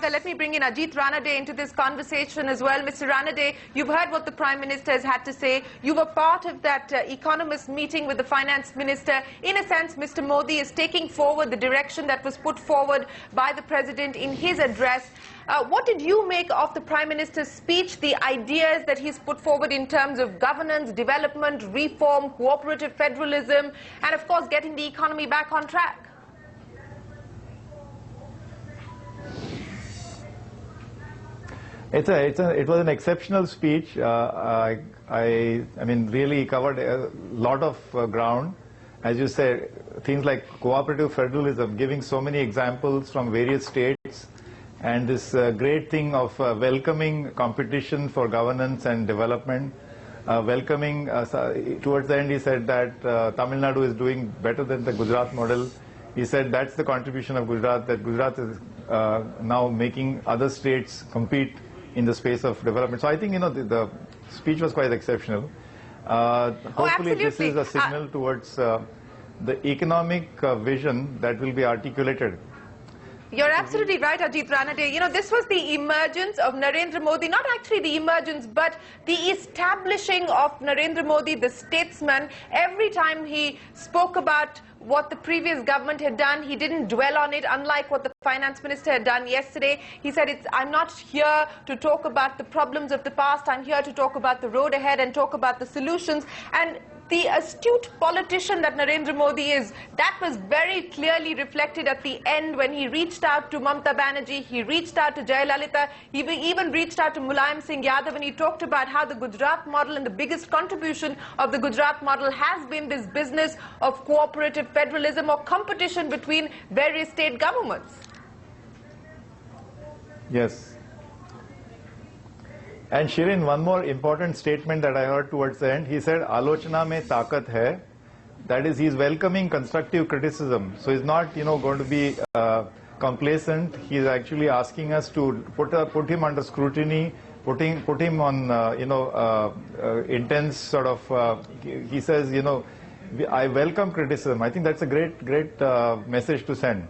Let me bring in Ajit Ranade into this conversation as well. Mr. Ranade, you've heard what the Prime Minister has had to say. You were part of that economist meeting with the Finance Minister. In a sense, Mr. Modi is taking forward the direction that was put forward by the President in his address. What did you make of the Prime Minister's speech, the ideas that he's put forward in terms of governance, development, reform, cooperative federalism, and of course getting the economy back on track? It was an exceptional speech. I mean, really covered a lot of ground. As you said, things like cooperative federalism, giving so many examples from various states, and this great thing of welcoming competition for governance and development. Welcoming, towards the end he said that Tamil Nadu is doing better than the Gujarat model. He said that's the contribution of Gujarat, that Gujarat is now making other states compete in the space of development. So I think, the speech was quite exceptional. Hopefully this is a signal towards the economic vision that will be articulated. You're absolutely right, Ajit Ranade. This was the emergence of Narendra Modi, not actually the emergence, but the establishing of Narendra Modi, the statesman. Every time he spoke about what the previous government had done, he didn't dwell on it, unlike what the Finance Minister had done yesterday. He said, I'm not here to talk about the problems of the past, I'm here to talk about the road ahead and talk about the solutions. And the astute politician that Narendra Modi is, that was very clearly reflected at the end when he reached out to Mamata Banerjee, he reached out to Jayalalitha, he even reached out to Mulayam Singh Yadav, and he talked about how the Gujarat model and the biggest contribution of the Gujarat model has been this business of cooperative federalism or competition between various state governments. Yes. And Shirin, one more important statement that I heard towards the end, he said, Alochana mein taakat hai. That is, he's welcoming constructive criticism. So he's not, going to be complacent. He's actually asking us to put him under scrutiny, put him on, intense sort of, he says, I welcome criticism. I think that's a great message to send.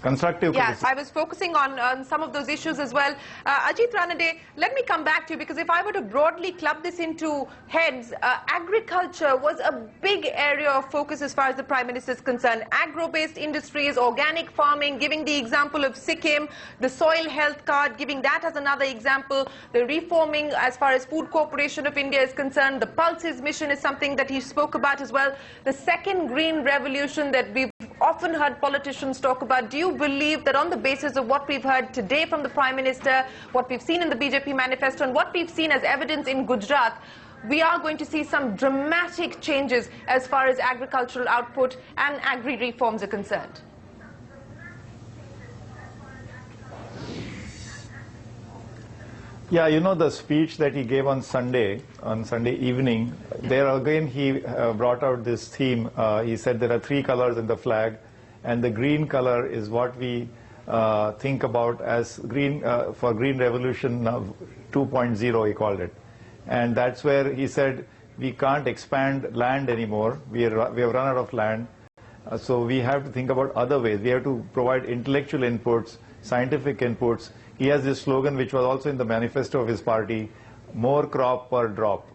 Constructive criticism. I was focusing on some of those issues as well. Ajit Ranade, let me come back to you, because if I were to broadly club this into heads, agriculture was a big area of focus as far as the Prime Minister is concerned. Agro-based industries, organic farming, giving the example of Sikkim, the soil health card, giving that as another example, the reforming as far as Food Corporation of India is concerned, the Pulses mission is something that he spoke about as well. The second green revolution that we've often heard politicians talk about. Do you believe that on the basis of what we've heard today from the Prime Minister, what we've seen in the BJP manifesto, and what we've seen as evidence in Gujarat, we are going to see some dramatic changes as far as agricultural output and agri-reforms are concerned? Yeah, the speech that he gave on Sunday evening, there again he brought out this theme. He said there are three colors in the flag, and the green color is what we think about as green for Green Revolution 2.0, he called it. And that's where he said we can't expand land anymore. We have run out of land. So we have to think about other ways. We have to provide intellectual inputs, scientific inputs. He has this slogan, which was also in the manifesto of his party, more crop per drop.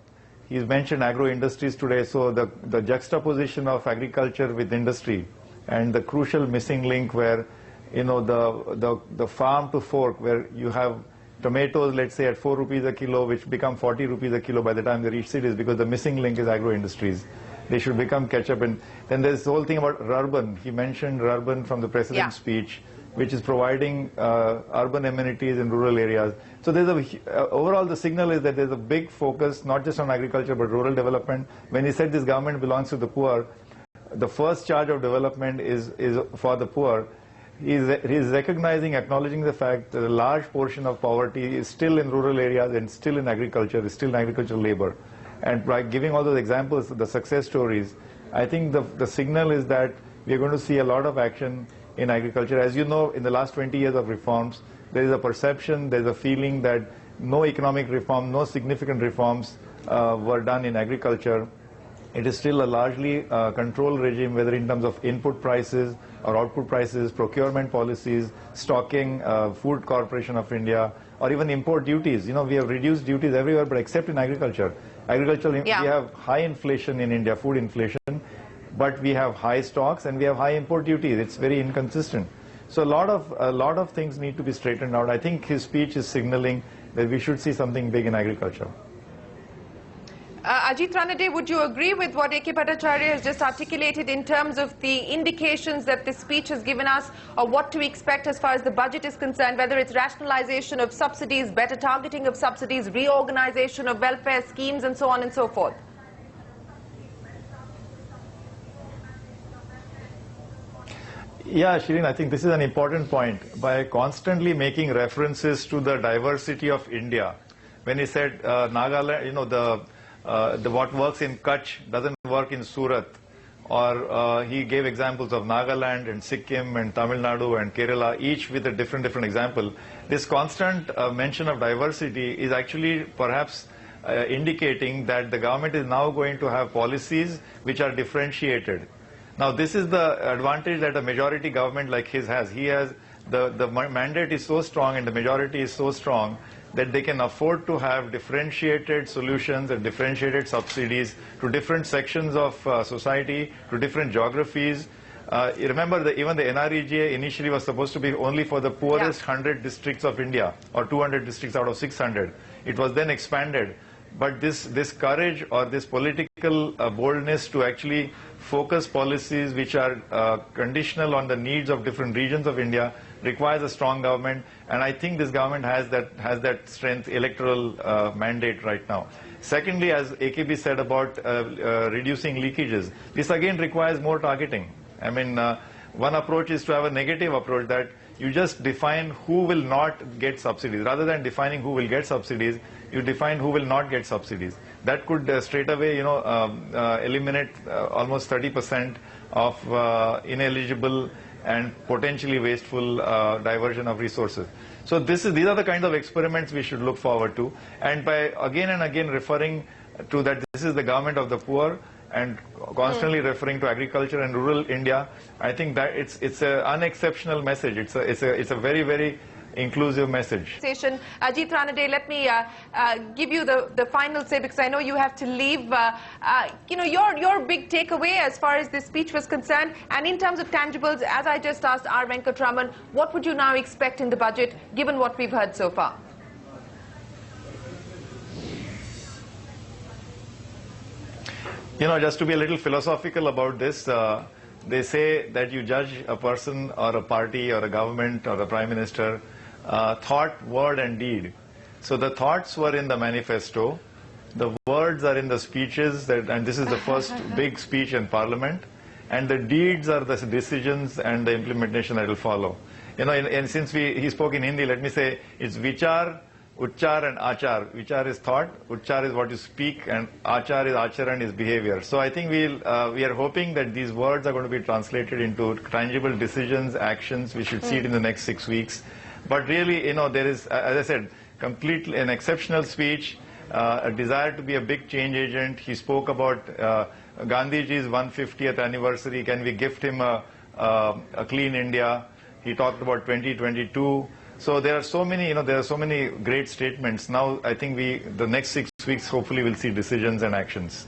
He's mentioned agro-industries today, so the juxtaposition of agriculture with industry and the crucial missing link where, the farm to fork, where you have tomatoes, let's say, at 4 rupees a kilo, which become 40 rupees a kilo by the time they reach cities, because the missing link is agro-industries. They should become ketchup. And then there's the whole thing about urban. He mentioned urban from the President's speech, which is providing urban amenities in rural areas. So there's overall the signal is that there's a big focus, not just on agriculture, but rural development. When he said this government belongs to the poor, the first charge of development is for the poor. He's recognizing, acknowledging the fact that a large portion of poverty is still in rural areas and still in agriculture, is still in agricultural labor. And by giving all those examples, the success stories, I think the signal is that we're going to see a lot of action in agriculture. As you know, in the last 20 years of reforms, there is a perception, there's a feeling that no economic reform, no significant reforms were done in agriculture. It is still a largely control regime, whether in terms of input prices or output prices, procurement policies, stocking, Food Corporation of India, or even import duties. You know, we have reduced duties everywhere, but except in agriculture. Agriculture, Yeah. we have high inflation in India, food inflation, but we have high stocks and we have high import duties. It's very inconsistent. So a lot of things need to be straightened out. I think his speech is signaling that we should see something big in agriculture. Ajit Ranade, would you agree with what A.K. Bhattacharya has just articulated in terms of the indications that this speech has given us, or what to expect as far as the budget is concerned, whether it's rationalization of subsidies, better targeting of subsidies, reorganization of welfare schemes, and so on and so forth? Yeah, Shireen, I think this is an important point. By constantly making references to the diversity of India, when he said Nagaland, you know, what works in Kutch doesn't work in Surat, or he gave examples of Nagaland and Sikkim and Tamil Nadu and Kerala, each with a different example. This constant mention of diversity is actually perhaps indicating that the government is now going to have policies which are differentiated. Now, this is the advantage that a majority government like his has. He has the mandate is so strong and the majority is so strong that they can afford to have differentiated solutions and differentiated subsidies to different sections of society, to different geographies. You remember that even the NREGA initially was supposed to be only for the poorest 100 districts of India, or 200 districts out of 600. It was then expanded. But this courage or this political boldness to actually focus policies which are conditional on the needs of different regions of India requires a strong government, and I think this government has that strength, electoral mandate right now. Secondly, as AKB said about reducing leakages, this again requires more targeting. I mean, one approach is to have a negative approach, that you just define who will not get subsidies. Rather than defining who will get subsidies, you define who will not get subsidies. That could straight away, you know, eliminate almost 30% of ineligible and potentially wasteful diversion of resources. So these are the kind of experiments we should look forward to. And by again and again referring to that this is the government of the poor, and constantly referring to agriculture and rural India, I think that it's an unexceptional message. It's a very, very inclusive message. Ajit Ranade, let me give you the final say, because I know you have to leave. You know, your big takeaway as far as this speech was concerned, and in terms of tangibles, as I just asked R. Venkatraman, what would you now expect in the budget, given what we've heard so far? You know, just to be a little philosophical about this, they say that you judge a person or a party or a government or a prime minister thought, word and deed. So the thoughts were in the manifesto, the words are in the speeches, and this is the first big speech in Parliament, and the deeds are the decisions and the implementation that will follow. You know, and since he spoke in Hindi, let me say it's vichar, Uchchar and Achar. Vichar is thought, Uchchar is what you speak, and Achar is Acharan is behavior. So I think we are hoping that these words are going to be translated into tangible decisions, actions. We should see it in the next 6 weeks. But really, you know, there is, as I said, completely an exceptional speech, a desire to be a big change agent. He spoke about Gandhiji's 150th anniversary. Can we gift him a clean India? He talked about 2022. So there are so many, you know, there are so many great statements. Now I think the next 6 weeks hopefully will see decisions and actions.